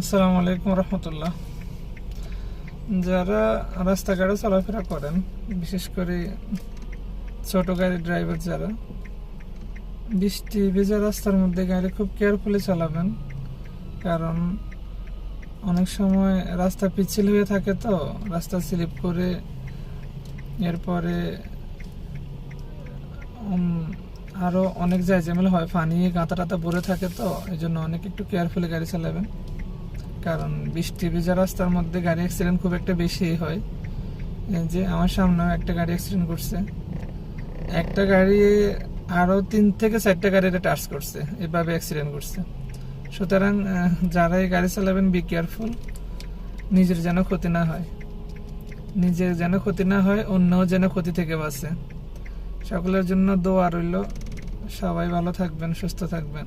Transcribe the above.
আসসালামু আলাইকুম রহমতুল্লাহ। যারা রাস্তাঘাটে চলাফেরা করেন, বিশেষ করে ছোট গাড়ির ড্রাইভার যারা, বৃষ্টি ভেজা রাস্তার মধ্যে গাড়ি খুব কেয়ারফুলি চালাবেন। কারণ অনেক সময় রাস্তা পিচ্ছিল হয়ে থাকে, তো রাস্তা স্লিপ করে এরপরে আরও অনেক ঝামেলা হয়, পানি গাঁথা টাতা ভরে থাকে, তো এই জন্য অনেক একটু কেয়ারফুলি গাড়ি চালাবেন। কারণ বৃষ্টি ভেজা রাস্তার মধ্যে গাড়ি অ্যাক্সিডেন্ট খুব একটা বেশি হয়। এই যে আমার সামনেও একটা গাড়ি অ্যাক্সিডেন্ট করছে, একটা গাড়ি আরও 3 থেকে 4টা গাড়িতে টাচ করছে, এভাবে অ্যাক্সিডেন্ট করছে। সুতরাং যারা এই গাড়ি চালাবেন, বি কেয়ারফুল, নিজের যেন ক্ষতি না হয়, অন্যও যেন ক্ষতি থেকে বাঁচে। সকলের জন্য দোয়া রইল। সবাই ভালো থাকবেন, সুস্থ থাকবেন।